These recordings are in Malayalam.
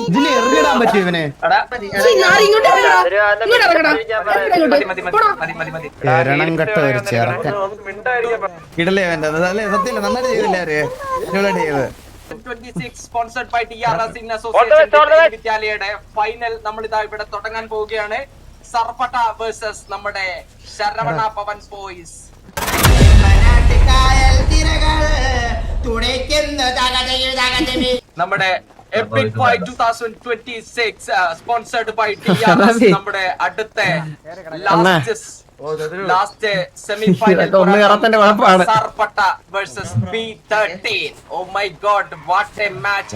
ഇതിന് എറിഞ്ഞിടാൻ പറ്റും ഇവനെ. എരണം കെട്ട ഒരു ചേർക്കൻ ഇടലേ വേണ്ടത്. സത്യമില്ല, നന്നായിട്ട് ചെയ്തില്ല അവര്. ചെയ്ത് 26 sponsored by TRS in association വിദ്യാലയയുടെ ഫൈനൽ നമ്മൾ ഇതാ ഇവിടെ തുടങ്ങാൻ പോവുകയാണ്. സർപ്പട്ട വേഴ്സസ് നമ്മുടെ ശരവണ പവൻ ബോയ്സ്. നമ്മുടെ epic fight 2026 sponsored by TRS. നമ്മുടെ അടുത്ത last semifinal Sarpatta versus B13. Oh my God, what a match.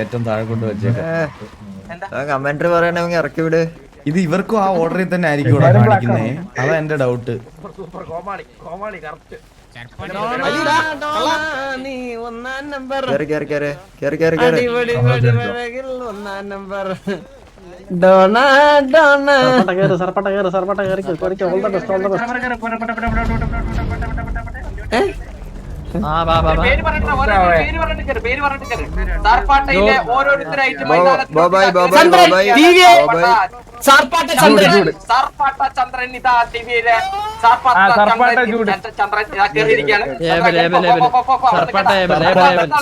ഏറ്റവും താഴെ കൊണ്ട് വെച്ചേക്കാം. കമന്ററി പറയണമെങ്കിൽ ഇറക്കി വിട്. ഇത് ഇവർക്കും ആ ഓർഡറിൽ തന്നെ ആയിരിക്കും കാണിക്കുന്നേ. അതാ എന്റെ ഡൗട്ട്. ചന്ദ്രൻ ഇതാ ടിവിയിലെ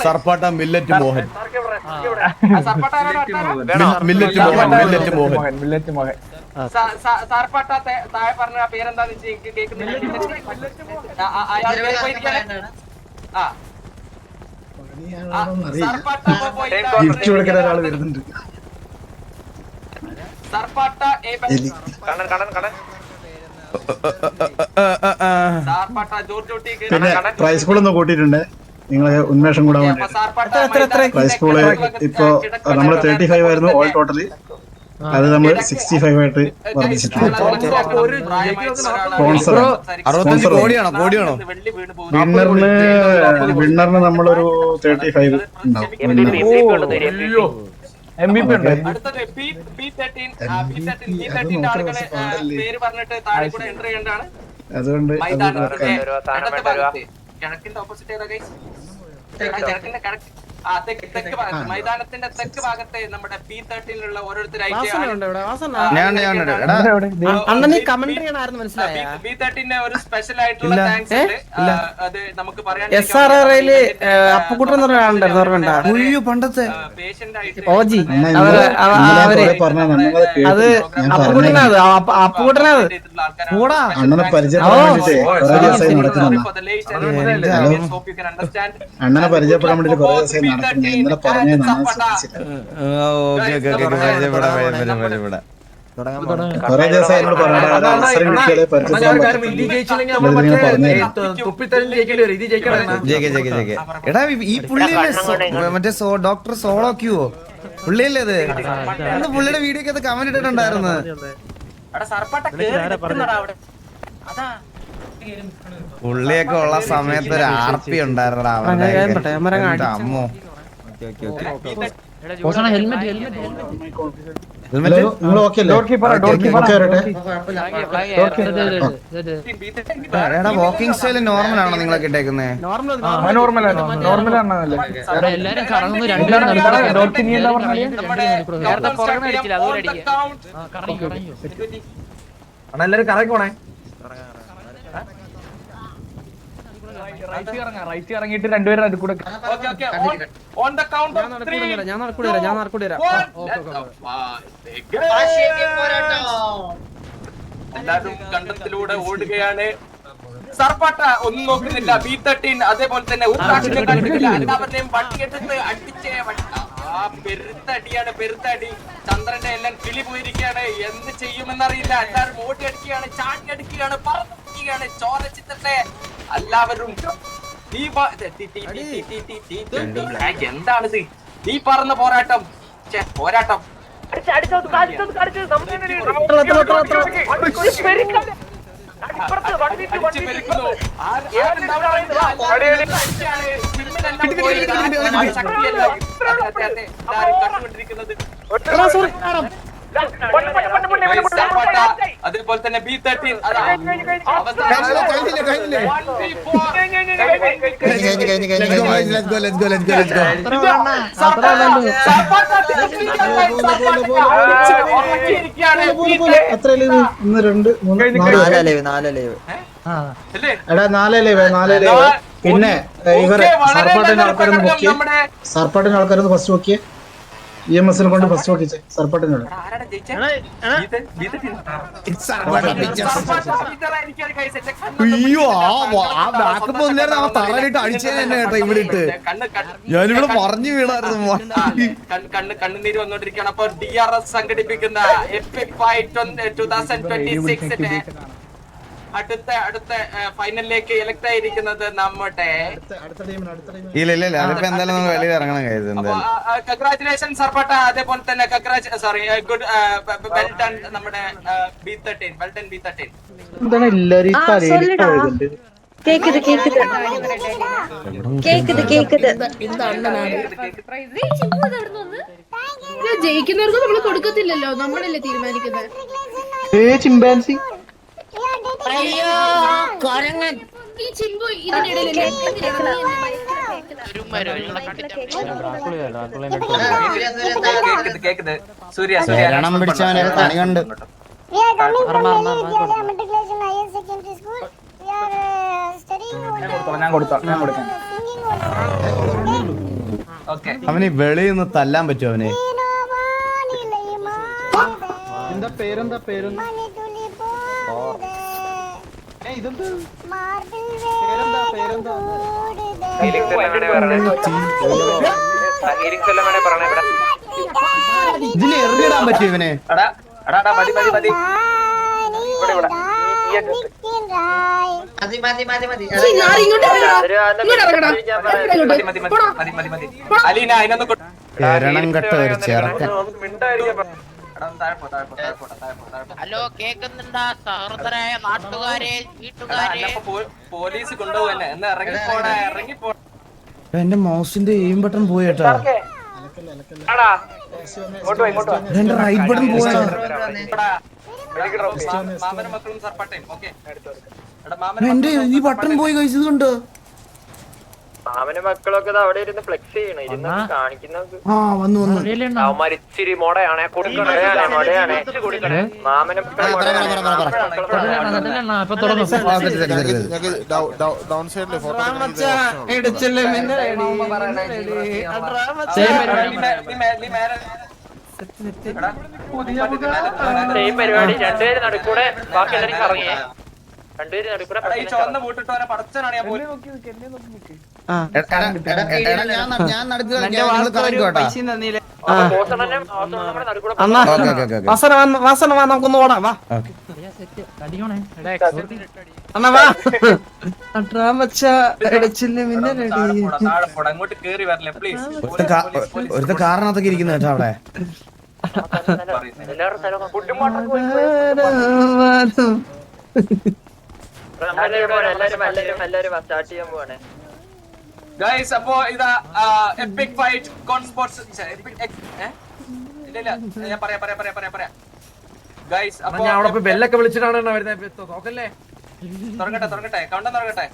സർപ്പാട്ട മില്ലറ്റ് മോഹൻ. സാർപ്പാട്ട താഴെ പറഞ്ഞ പേരെന്താന്ന് കേൾക്കുന്നില്ല. പിന്നെ പ്രൈസ് സ്കൂളൊന്ന് കൂട്ടിയിട്ടുണ്ട്. നിങ്ങളെ ഉന്മേഷം കൂടാൻ വേണ്ടി പ്രൈസ് സ്കൂള് ഇപ്പൊ നമ്മള് 35 ആയിരുന്നു ഓൾ ടോട്ടല്. അത് നമ്മൾ 65 ആയിട്ട് വർദ്ധിച്ചിട്ടുണ്ട്. വിന്നറിന് നമ്മളൊരു 35 ഉണ്ടാവും. അതുകൊണ്ട് കിഴക്കിന്റെ ഓപ്പോസിറ്റ് മൈതാനത്തിന്റെ തെക്ക് ഭാഗത്തെ നമ്മുടെ B13 ഓരോരുത്തരായിട്ട് B13 ഒരു സ്പെഷ്യൽ ആയിട്ടുള്ള താങ്ക്സ് ഉണ്ട്. അത് നമുക്ക് പറയാൻ പണ്ടത്തെ പേഷ്യന്റ് ആയിട്ട് അണ്ണനെ പരിചയപ്പെടാൻ വേണ്ടിട്ട് കുറെ ദിവസമായി നടക്കുന്നുണ്ട്. അണ്ണനെ പരിചയപ്പെടാൻ വേണ്ടിട്ട് കുറെ ദിവസമായി നടക്കുന്നു. ഇന്നലെ പറഞ്ഞതാണ് കുറെ ദിവസമായി എന്നോട് പറഞ്ഞ അവസരം കിട്ടിയാലേ പരിചയപ്പെടാൻ എടാ ഈ പുള്ളിയല്ലേ മറ്റേ ഡോക്ടർ സോളോ ക്യൂവോ പുള്ളിയല്ലേ അത്? അന്ന് പുള്ളിയുടെ വീഡിയോക്ക് അത് കമന്റ് ഇട്ടിട്ടുണ്ടായിരുന്നു. പുള്ളിയൊക്കെ ഉള്ള സമയത്ത് ഒരു ആർപ്പി ഉണ്ടായിരുന്നടാ അമ്മോ. എടാ വാക്കിംഗ് സ്റ്റൈൽ നോർമൽ ആണോ നിങ്ങളൊക്കെ ഇട്ടേക്കുന്നേ? എല്ലാരും കറങ്ങോണേ. റൈറ്റ് ഇറങ്ങിയിട്ട് രണ്ടുപേരും അത് കൂടെ ഞാൻ നടക്കൂല. എല്ലാവരും കണ്ടത്തിലൂടെ ഓടുകയാണ്. സർപ്പാട്ട ഒന്നും നോക്കുന്നില്ല. B13 അതേപോലെ തന്നെ ഉത്രാഷിനെ കണ്ടിട്ടില്ല. എല്ലാവരുടെയും വട്ടിയെടുത്ത് അടിച്ചേ പെരുത്തടിയാണ്. പെരുത്തടി. ചന്ദ്രന്റെ എല്ലാം കിളി പോയിരിക്കുകയാണ്. എന്ത് ചെയ്യുമെന്നറിയില്ല. എല്ലാവരും ഓടി അടിക്കുകയാണ്, ചാടി അടിക്കുകയാണ്, പറന്നിരിക്കുകയാണ്. ചോര ചിത്രത്തെ എല്ലാവരും എന്താണിത് ഈ പറഞ്ഞ പോരാട്ടം? പോരാട്ടം കണ്ടുകൊണ്ടിരിക്കുന്നത് അതേപോലെ തന്നെ B13 എത്ര ലൈവ്? 1 2 3 എടാ 4 ലൈവ്. പിന്നെ ഇവരെ സർപ്പാട്ടിന്റെ ആൾക്കാരൊന്ന് ഫസ്റ്റ് നോക്കിയേ. EMS കൊണ്ട് ഫസ്റ്റ് നോക്കിച്ചേ സർപ്പാട്ടിനോട്. അയ്യോ ആ ബാക്കപ്പ് വന്നേരം അവൻ തറയിട്ട് അടിച്ചേ തന്നെ കേട്ടോ ഇവിടെ ഇട്ട്. ഞാനിവിടെ പറഞ്ഞു വീണായിരുന്നു. കണ്ണുനീര് വന്നോണ്ടിരിക്കുകയാണ്. അപ്പൊ DRS സംഘടിപ്പിക്കുന്ന എപ്പിക് ഫൈറ്റ് 2026 അടുത്ത ഫൈനലിലേക്ക് എലക്ട് ആയിരിക്കുന്നത് നമ്മുടെ ഇല്ല അതിപ്പോ എന്തായാലും വെളിയിൽ ഇറങ്ങണം കരുത്. കൺഗ്രാറ്റുലേഷൻ സർപ്പട്ട. അതേപോലെ തന്നെ ഗുഡ് വെൽ ഡൺ നമ്മുടെ B13 വെൽ ഡൺ B13. എന്താണ് എല്ലാരും ജയിക്കുന്നവർക്ക് നമ്മള് കൊടുക്കത്തില്ലല്ലോ, നമ്മളല്ലേ തീരുമാനിക്കുന്നത്. ചിമ്പാൻസി അയ്യോ ഈ ചിമ്പു ഇതിനിടയിലല്ലേ സൂര്യ ശരണം പിടിച്ചവനെ പണി കണ്ട്. ഞാൻ കൊടുക്കാം. അവന് വെളിയിൽ നിന്ന് തല്ലാൻ പറ്റുമോ അവനെ? പേരെന്താ ഇതിന് എറിഞ്ഞിടാൻ പറ്റും ഇവനെ? അലീന അതിനൊന്ന് എരണം കെട്ട ഒരു ചെറുക്കൻ. ഹലോ, കേക്കുന്നുണ്ടാ സഹൃദരായ നാട്ടുകാരെ, വീട്ടുകാരെ? പോലീസ് കൊണ്ടുപോകല്ലേ എന്ന് ഇറങ്ങിപ്പോ. എന്റെ മൗസിന്റെ എയിം ബട്ടൺ പോയി കേട്ടോ. എന്റെ റൈറ്റ് ബട്ടൺ പോയി. മാമനും മക്കളും സർപ്പാട്ടയും. ഓക്കെ എന്റെ ഈ ബട്ടൺ പോയി കഴിച്ചത് കൊണ്ട്. മാമനും മക്കളൊക്കെ അവിടെ ഇരുന്ന് ഫ്ലെക്സ് ചെയ്യണം, കാണിക്കുന്നത്. ആ വന്നു അവന്മാർ ഇച്ചിരി മോടയാണെ മാമനും പരിപാടി. രണ്ടുപേര് നടുക്കൂടെ, ബാക്കി എല്ലാവരും കറങ്ങിയേ. രണ്ടുപേര് നടുക്കൂടെ. ചുവന്ന കൂട്ടിട്ട് പടച്ചനാണ് ഞാൻ പോലും. ഞാൻ നടക്കുക. നമുക്കൊന്ന് ഓടാം. വാ അങ്ങോട്ട് കേറി വരല്ലേ പ്ലീസ്. ഒരു കാരണത്തൊക്കെ ഇരിക്കുന്ന കേട്ടോ അവിടെ. എല്ലാരും സ്റ്റാർട്ട് ചെയ്യാൻ പോവാണ്. ഗൈസ്, അപ്പോ ഇതാ എപ്പിക് ഫൈറ്റ് കോൺസ്പോർട്സ് ഇല്ല ഞാൻ പറയാം ഗൈസ്. അപ്പോ ഞാൻ അവിടെ ബെല്ലൊക്കെ വിളിച്ചിട്ടാണ് വരുന്നത്. നോക്കല്ലേ, തുറക്കട്ടെ കൗണ്ടർ തുറക്കട്ടെ.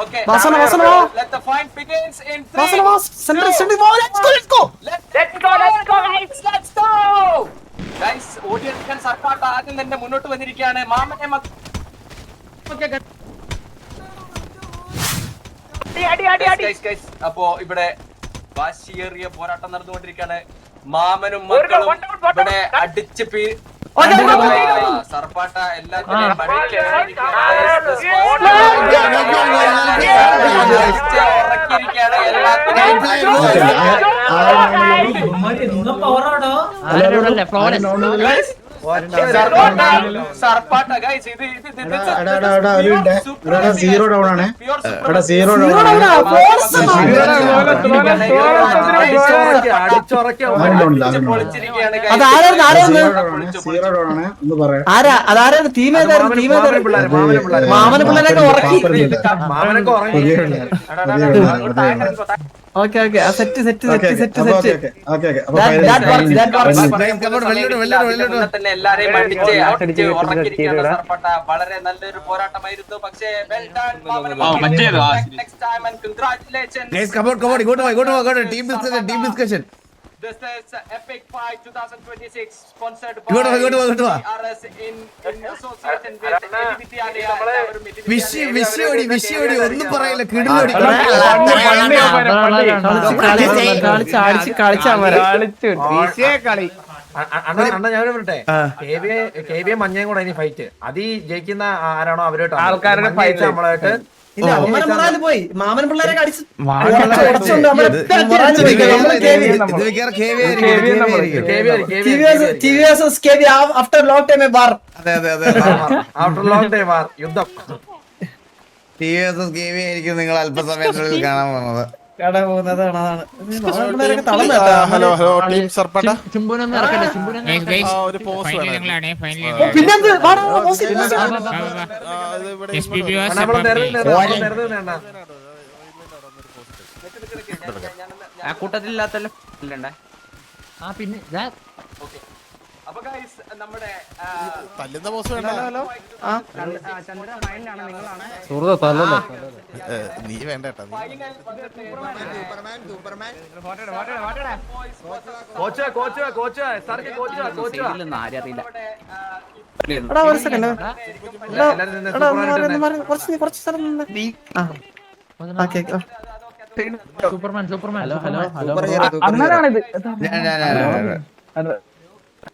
Okay, let the fight begins in 3. Let's go guys. Audience സർക്കാർ ആദ്യം തന്നെ മുന്നോട്ട് വന്നിരിക്കുകയാണ്. മാമനെ അപ്പോ ഇവിടെ വാശിയേറിയ പോരാട്ടം നടന്നുകൊണ്ടിരിക്കുകയാണ്. മാമനും മക്കളും ഇവിടെ അടിച്ച് സർപ്പാട്ട എല്ലാത്തിനും ഉറക്കിയിരിക്കുകയാണ്. സർപ്പാട്ട ഗൈസ്, സീറോ ഡൗൺ ആണ്. സീറോ ഒന്ന് പറയാം. മാമനെ പിള്ളേരൊക്കെ ഉറക്കി. ഓക്കെ സെറ്റ് തന്നെ എല്ലാരെയും അടിച്ച് ഉറക്കിയിരിക്കുകയാണ് സർപ്പട്ട. വളരെ നല്ലൊരു പോരാട്ടമായിരുന്നു. പക്ഷേ team discussion This is Epic Fight 2026 sponsored by ഇങ്ങോട്ട് വാ. TRS in association with Vidyalaya. വിഷയോടി ഒന്നും പറയില്ല കിടുന്നോടി അണ്ണ ഞാൻ പറയട്ടെ കെ വി മഞ്ഞയും കൂടെ ഇനി ഫൈറ്റ് അത് ഈ ജയിക്കുന്ന ആരാണോ അവരോട്ട് ആൾക്കാരുടെ ഫൈറ്റ് നമ്മളായിട്ട് പോയി മാമൻ പിള്ളേരെ കടിച്ചു after long time bar after long time war യുദ്ധം ആയിരിക്കും നിങ്ങൾ അല്പസമയത്തിനുള്ളിൽ കാണാൻ പോകുന്നത്. ഹലോ ടീം സർപ്പട്ട കൂട്ടത്തിലില്ലാത്തല്ലോ പിന്നെ അപ്പൊ guys, നമ്മുടെ തല്ലുന്ന പോസ്റ്റ് വേണ്ട നീ വേണ്ട കേട്ടോ കോച്ച്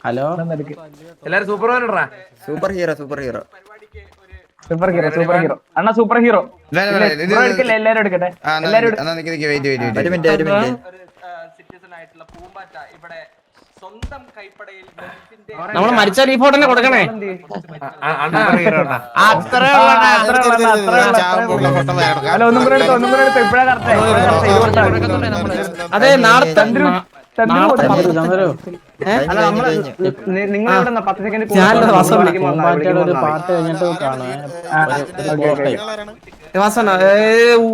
ഹലോ എല്ലാരും സൂപ്പർമാൻ ഇടറാ സൂപ്പർ ഹീറോ അണ്ണ സൂപ്പർ ഹീറോ എല്ലാരും എടുക്കട്ടെ സിറ്റിസൺ ആയിട്ടുള്ള പൂമ്പാറ്റ ഇവിടെ സ്വന്തം കൈപ്പടയിൽ നമ്മള് മരിച്ച റീപോർട്ട് കൊടുക്കണേ അതെ നാളെ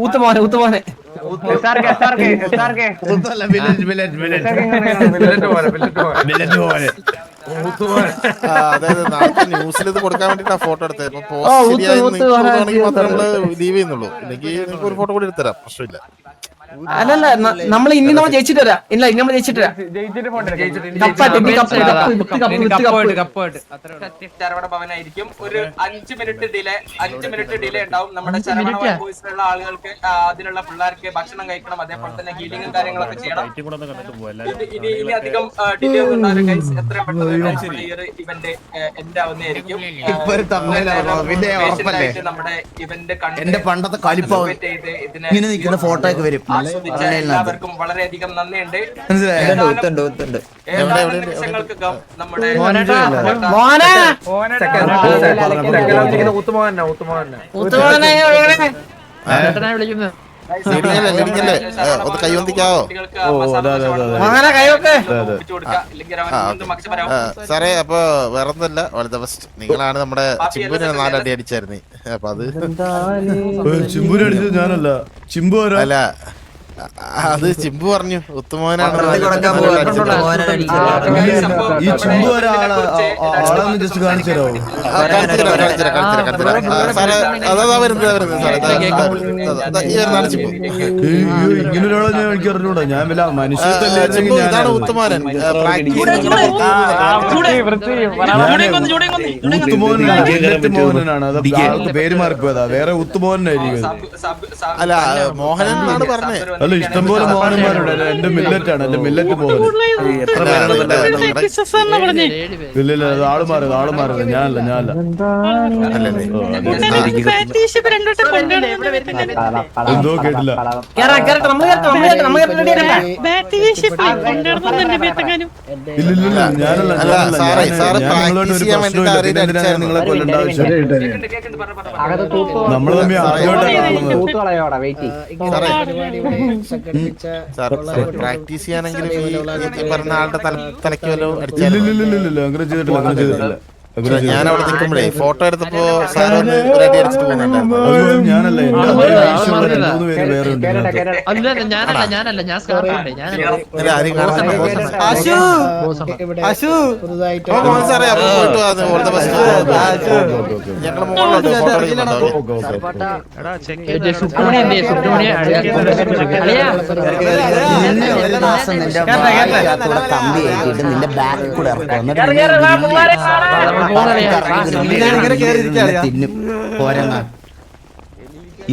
ഊത്തുമോനെ അതായത് നാളെ ന്യൂസിൽ ഇത് കൊടുക്കാൻ വേണ്ടിട്ടാ ഫോട്ടോ എടുത്തത്. ഇപ്പൊ പോസ്റ്റ് ശരിയായി മാത്രമേ നമ്മള് ലീവ് ചെയ്യുന്നുള്ളൂ. ഇല്ലെങ്കിൽ നിങ്ങൾക്ക് ഒരു ഫോട്ടോ കൂടി എടുത്തരാം, പ്രശ്നമില്ല. അല്ലല്ല നമ്മൾ ഇനി നമ്മൾ ജയിച്ചിട്ട് വരാം. ഇല്ല ഇനി നമ്മൾ ജയിച്ചിട്ട് വരാം. ശരവണ ഭവനായിരിക്കും. ഒരു 5 മിനിറ്റ് ഡിലേ ഉണ്ടാവും. നമ്മുടെ ശരവണ വോയിസിലുള്ള ആളുകൾക്ക് അതിലുള്ള പിള്ളേർക്ക് ഭക്ഷണം കഴിക്കണം, അതേപോലെ തന്നെ ഹീലിംഗും കാര്യങ്ങളൊക്കെ ചെയ്യണം. ഇനി അധികം ഡിലേ ഒന്നും ഉണ്ടാവില്ല ഗൈസ്. എത്രയും പെട്ടെന്ന് ഇവന്റ് എൻഡ് ആവുന്നതായിരിക്കും. നമ്മുടെ ഇവന്റ് എന്റെ പണ്ടത്തെ കലിപ്പാവും ഇങ്ങനെ നിൽക്കുന്ന ഫോട്ടോ ഒക്കെ വരും. എല്ലാവർക്കും വളരെയധികം നന്ദിയുണ്ട്. നിമിഷങ്ങൾക്കകം നമ്മുടെ ഒന്ന് കൈവന്തിക്കാവോ സാറേ? അപ്പൊ വേറൊന്നല്ല, ഓൾ ദ ബെസ്റ്റ്. നിങ്ങളാണ് നമ്മുടെ ചിമ്പുവിനെ 4 അടി അടിച്ചായിരുന്നു. അപ്പൊ അത് ചിമ്പുവിനെ അടിച്ചത് ഞാനല്ല, ചിമ്പു അല്ല, അത് ചിമ്പു പറഞ്ഞു ഉത്തമോനാണ്. ഈ ചിമ്പു ഒരാളെ ജസ്റ്റ് കാണിച്ചു തരാമോ? സാറേ അതാ വരുന്നത് സാറേ, ഈ വരുന്നതാണ് ചിമ്പു. ഇങ്ങനെ ഒരാളെ ഞാൻ എനിക്ക് അറിഞ്ഞൂടാ. ഞാൻ വല്ല മനുഷ്യത്തല്ലേ. ഇതാണ് ഉത്തമോനൻ. മോഹനാണ്. അത് ആൾക്ക് പേര് മാറിപ്പോയതാ, വേറെ ഉത്തുമോഹനായിരിക്കും. അല്ല, മോഹനൻ എന്നാണ് പറഞ്ഞത്. അല്ല, ഇഷ്ടംപോലെ മോഹന്മാരുണ്ട്. എന്റെ മില്ലറ്റ് ആണ്, എന്റെ മില്ലറ്റ് മോഹൻ. ഇല്ല അത് ആള് മാറിയത് ഞാനല്ല. എന്തോ കേട്ടില്ല. ഇല്ല ഞാനല്ല. നിങ്ങളെ കൊല്ലണ്ട ആവശ്യം. നമ്മള് തമ്മിൽ പ്രാക്ടീസ് ചെയ്യാനെങ്കിലും ഈ പറഞ്ഞ ആളുടെ തലയ്ക്ക് വല്ലതും അടിച്ചാലും ഇല്ല അങ്ങനെ ചെയ്തിട്ടില്ല. ഞാൻ അവിടെ നിൽക്കുമ്പോഴേ ഫോട്ടോ എടുത്തപ്പോ സാർ ഒന്ന് റെഡി അടിച്ചിട്ട് പോകുന്നുണ്ടായിരുന്നു. ഞാനല്ല ആരും കാണുന്നില്ല. സാറേ അപ്പൊ പോയിട്ട് വന്നു. All the best. ഞങ്ങള് മുകളിലോട്ട് ഫോട്ടോ എടുക്കുന്നുണ്ടോ? നിന്നെ ഒരു ദിവസം നിന്റെ കമ്പി ആക്കിയിട്ട് നിന്റെ ബാക്കിൽ കൂടെ തിന്നും പോരങ്ങ.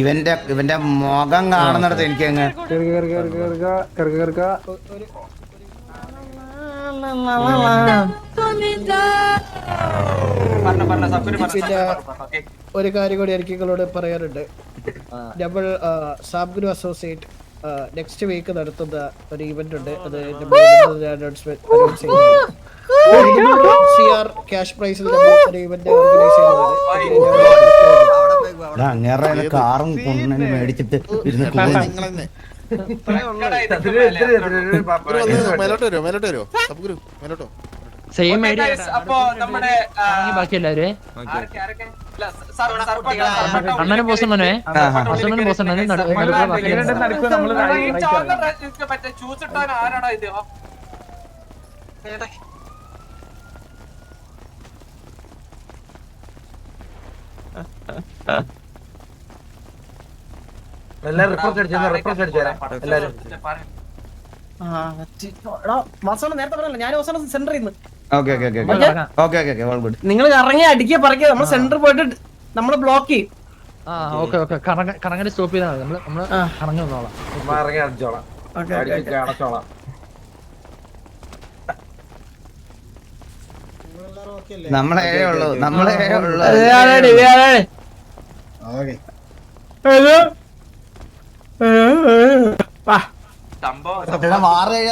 ഇവന്റെ മുഖം കാണുന്നിടത്ത് എനിക്കങ്ങ് ഒരു കാര്യം കൂടി എനിക്ക് നിങ്ങളോട് പറയാനുണ്ട്. നമ്മൾ സാബ്ഗുരു അസോസിയേറ്റ് നെക്സ്റ്റ് വീക്ക് നടത്തുന്ന ഒരു ഇവന്റ് ഉണ്ട്. അത് CR ക്യാഷ് പ്രൈസിൽ ഒരു ഇവന്റ് ഓർഗനൈസ് ചെയ്യുന്നത്. അങ്ങേറെ കാറും കൊണ്ടു മേടിച്ചിട്ട് ഇരുന്ന് മേലോട്ട് വരുമോ? മേലോട്ട് വരുമോ? സബ്ഗുരു മേലോട്ടോ? സെയിം ഐഡിയ അപ്പൊ നമ്മുടെ ബാക്കി എല്ലാവരും അണ്ണനും പോസ്റ്റണ്ണനെ ചൂസ് ഇട്ടാൻ ആരാടാ ഇത്? എല്ലാരും റിപ്പോർട്ട് അടിച്ചു തരാം എല്ലാരും. നേരത്തെ പറഞ്ഞല്ലോ ഞാൻ സെന്ററിൽ നിന്ന് നിങ്ങൾ ഇറങ്ങി അടിക്കുക പറിക്കുക നമ്മൾ സെന്റർ പോയിട്ട് നമ്മള് ബ്ലോക്ക് ചെയ്യും. കറങ്ങി സ്റ്റോപ്പ് ചെയ്താൽ മതി. നമ്മള് കറങ്ങി വന്നോളാം. ഇറങ്ങി അടിച്ചോളാം, അടച്ചോളാം. നമ്മളെ ഉള്ളൂ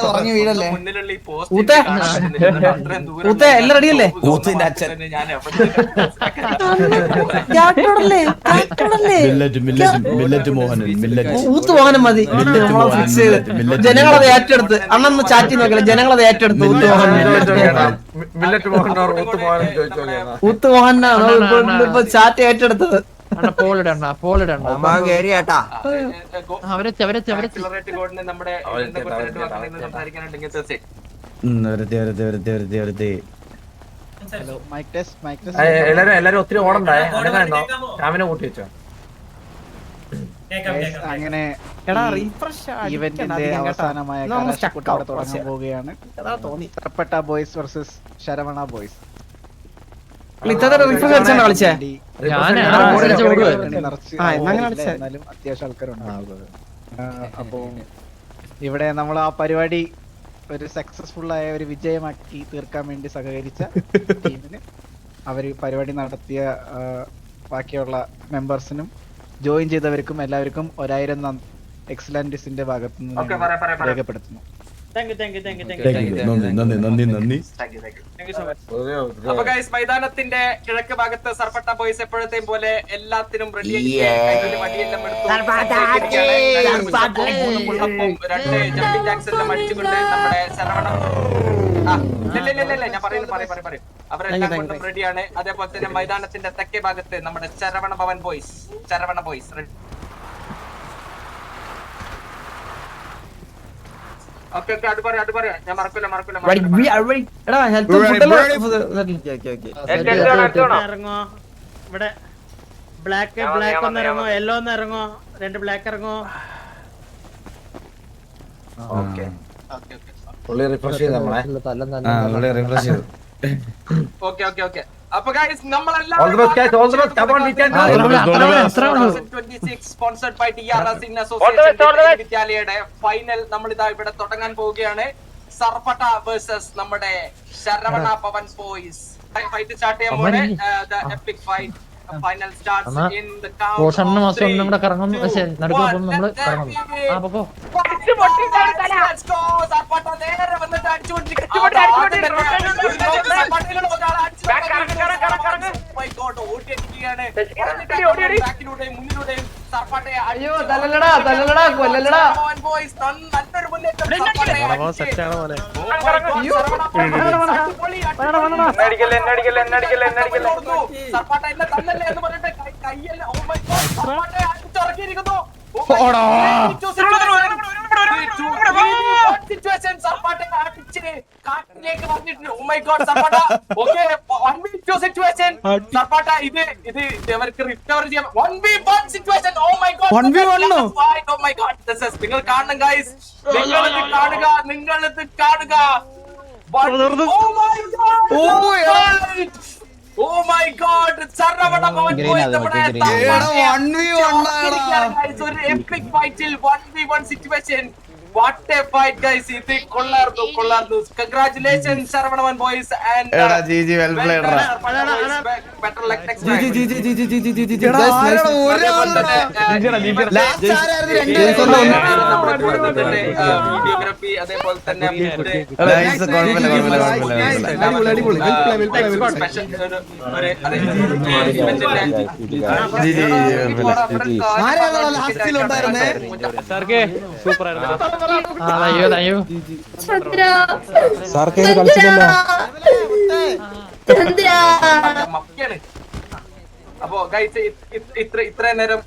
ഉറങ്ങി വീടല്ലേ മുന്നിലുള്ള ഈ എല്ലാം റെഡിയല്ലേ? ഊത്തിന്റെ അച്ഛൻ ഊത്ത് മോഹനം മതി. ഫിക്സ് ചെയ്ത് ജനങ്ങളത് ഏറ്റെടുത്ത് അന്നൊന്ന് ചാറ്റി നോക്കില്ല. ജനങ്ങളത് ഏറ്റെടുത്ത് ഊത്ത് മോഹനാണ് ഇപ്പൊ ചാറ്റ് ഏറ്റെടുത്തത്. എല്ലാരും ഒത്തിരി ഓടണ്ടായോ? രാവിലെ കൂട്ടി വെച്ചോ. അങ്ങനെ ഇവന്റിന്റെ അവസാനമായ തുടങ്ങാൻ പോവുകയാണ്. തറപ്പട്ട ബോയ്സ് വേഴ്സസ് ശരവണ ബോയ്സ്. കളിച്ചേ എന്നാലും അത്യാവശ്യം ആൾക്കാരുണ്ട്. അപ്പോ ഇവിടെ നമ്മൾ ആ പരിപാടി ഒരു സക്സസ്ഫുൾ ആയ ഒരു വിജയമാക്കി തീർക്കാൻ വേണ്ടി സഹകരിച്ച ടീമിന്, അവര് പരിപാടി നടത്തിയ ബാക്കിയുള്ള മെമ്പേഴ്സിനും ജോയിൻ ചെയ്തവർക്കും എല്ലാവർക്കും 1000 എക്സലന്റിസിന്റെ ഭാഗത്തു നിന്ന് രേഖപ്പെടുത്തുന്നു. അപ്പൊ ഗൈസ്, മൈതാനത്തിന്റെ കിഴക്ക് ഭാഗത്ത് സർപ്പട്ട ബോയ്സ് എപ്പോഴത്തെയും പോലെ എല്ലാത്തിനും റെഡി. മടിയെല്ലാം എടുത്തു 2 ജമ്പിംഗ് ജാക്സ് എല്ലാം അടിച്ചുകൊണ്ട് നമ്മുടെ ശരവണം ഞാൻ പറയും അവരെല്ലാം കൊണ്ടും റെഡിയാണ്. അതേപോലെ തന്നെ മൈതാനത്തിന്റെ തെക്കേ ഭാഗത്ത് നമ്മുടെ ശരവണ ബോയ്സ് ഞാൻ മറക്കൂല. ഇവിടെ ബ്ലാക്ക് ഒന്ന് ഇറങ്ങോ, യെല്ലോ ഒന്ന് ഇറങ്ങോ, 2 ബ്ലാക്ക് ഇറങ്ങോ. അപ്പൊ ഗൈസ്, നമ്മളെല്ലാം sponsored by TRS in association വിദ്യാലയയുടെ ഫൈനൽ നമ്മളിതാ ഇവിടെ തുടങ്ങാൻ പോവുകയാണ്. സർപ്പട്ട വേഴ്സസ് നമ്മുടെ Saravana Bhavan boys. Fight start ചെയ്യാൻ പോണേ. The epic fight final starts in the count of 3 Sarpatta നേരെ വന്നിട്ട് അടിച്ചുകൊണ്ടിരിക്കുന്നു. ബാക്കിലൂടെയും മുന്നിലൂടെയും സർപ്പാട്ടെ അയ്യോ തല്ലല്ലടാ കൊല്ലല്ലടാ. ബോയ്സ് നല്ലൊരു മുന്നേറ്റം സർപ്പാട്ടെ സർപ്പാട്ട എന്നെ തന്നല്ലേ എന്ന് പറഞ്ഞിട്ട് കയ്യല്ല. ഓ മൈ ഗോഡ് സർപ്പാട്ടെ അടിച്ചിറക്കിയിരിക്കുന്നു. സിറ്റുവേഷൻ സർപ്പാട്ടെ അടിച്ച് കാട്ടിലേക്ക് പറഞ്ഞിട്ടുണ്ട്. Oh my God Sarpatta okay 1v2 situation Sarpatta ഇത് അവർക്ക് റിക്കവർ ചെയ്യാൻ 1v1 situation. Oh my God 1v1 oh my God നിങ്ങൾ കാണണം ഗൈസ്, നിങ്ങളിത് കാണുക. Oh my God Saravana Bhavan boys നമ്മുടെ ഒരു എപ്പിക് ഫൈറ്റിൽ 1v1 situation. What a fight guys, ഇത് കൊള്ളാർന്നു. Congratulation Saravanabhavan boys and GG well played better luck next time. Videography അതേപോലെ തന്നെ അപ്പോ ഗൈസ് ഇത്ര നേരം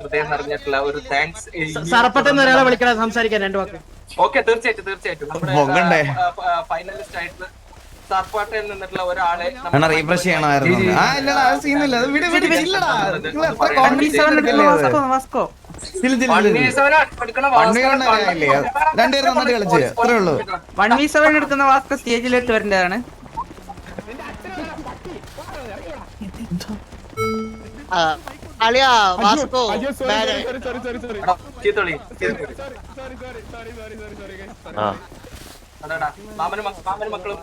ഹൃദയം നിറഞ്ഞിട്ടുള്ള ഒരു താങ്ക്സ്. വിളിക്കണം സംസാരിക്കാൻ 2 വാക്ക്. ഓക്കെ തീർച്ചയായിട്ടും നമ്മുടെ ഫൈനലിസ്റ്റ് ആയിട്ടുള്ള സർപ്പാട്ടയിൽ നിന്നിട്ടുള്ള ഒരാളെ റീഫ്രഷ് ചെയ്യണമായിരുന്നു. രണ്ടുപേരും നന്നായിട്ട് കളിച്ച് അത്രേ ഉള്ളൂ. 1v7 എടുക്കുന്ന വാസ്കോ സ്റ്റേജിലേക്ക് വരേണ്ടതാണ്. മാമനും മക്കളും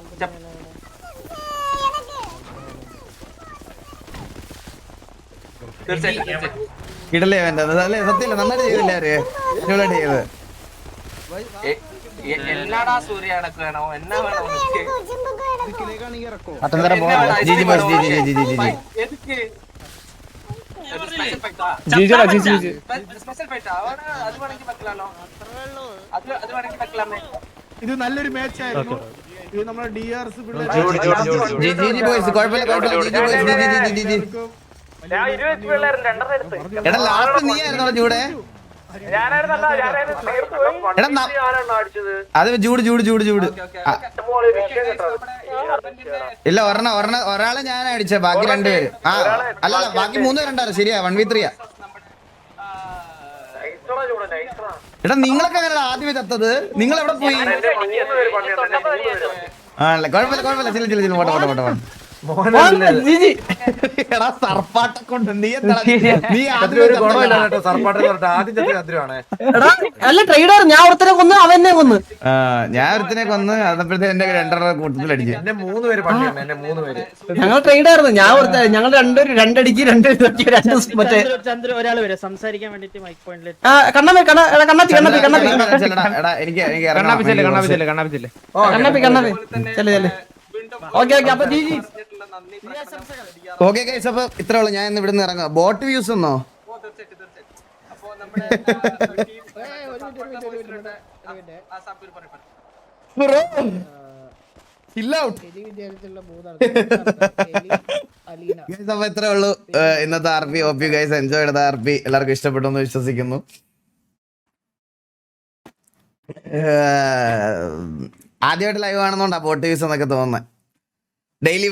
തീർച്ചയായിട്ടും ഇടലേ വേണ്ടത് അല്ലേ? സത്യമില്ല, നന്നായിട്ട് ചെയ്തില്ല അവര്. ചെയ്ത് എല്ലാടാ സൂര്യ വേണോ എന്നാ വേണോ ജിജി ബോയ്സ് ജിജി സ്പെഷ്യൽ ഫൈറ്റാ അത് വേണമെങ്കിൽ വെക്കലാലോ. അത് വേണമെങ്കിൽ വെക്കലാമേ. ഇത് നല്ലൊരു മാച്ച് ആയിരുന്നു. ഇത് നമ്മുടെ DRS ജിജി ബോയ്സ് കുഴപ്പമില്ല. എടാ ലാസ്റ്റ് നീ ആയിരുന്നോ ചൂടെ? അത് ചൂട് ഇല്ല, ഒരാളെ ഞാൻ അടിച്ച, ബാക്കി 2 പേര്. അല്ല ബാക്കി 3 പേരുണ്ടായിരുന്നു. ശരിയാ 1v3. എടാ നിങ്ങളൊക്കെ അങ്ങനെ ആദ്യമേ ചത്തത്? നിങ്ങൾ എവിടെ പോയി? ആണല്ലേ, കുഴപ്പമില്ല. ചില പോട്ടെ. സർപ്പാട്ടെ കൊണ്ട് നീ ഞാൻ ഒരുത്തനെ കൊന്നു, അവനെ കൊന്നു. ഞാൻ ഒരുത്തനെ കൊന്ന് അതപ്പോഴത്തെ എന്റെ 2 കൂട്ടത്തിലടിച്ചു. ഞങ്ങൾ ട്രൈഡായിരുന്നു. ഞങ്ങൾ 2 2 മറ്റേ ഒരാൾ വരെ സംസാരിക്കാൻ വേണ്ടിട്ട് മൈക്ക് പോയിന്റിൽ കണ്ണപ്പി ഓക്കെ ഗൈസ്, അപ്പൊ ഇത്രേ ഉള്ളൂ. ഞാൻ ഇവിടെ നിന്ന് ഇറങ്ങാം. ബോട്ട് വ്യൂസ് ഒന്നോ അപ്പൊ ഇത്രേ ഉള്ളൂ ഇന്നത്തെ RP. Hope you guys enjoy ചെയ്ത RP. എല്ലാവർക്കും ഇഷ്ടപ്പെട്ടു എന്ന് വിശ്വസിക്കുന്നു. ആദ്യമായിട്ട് ലൈവ് ആണെന്നുണ്ടാ ബോട്ട് വ്യൂസ് എന്നൊക്കെ തോന്നുന്നത്. ഡെയിലി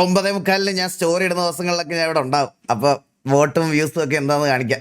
9:45 ഞാൻ സ്റ്റോറി ഇടുന്ന ദിവസങ്ങളിലൊക്കെ ഞാൻ ഇവിടെ ഉണ്ടാവും. അപ്പൊ വോട്ടും വ്യൂസും ഒക്കെ എന്താന്ന് കാണിക്കാം.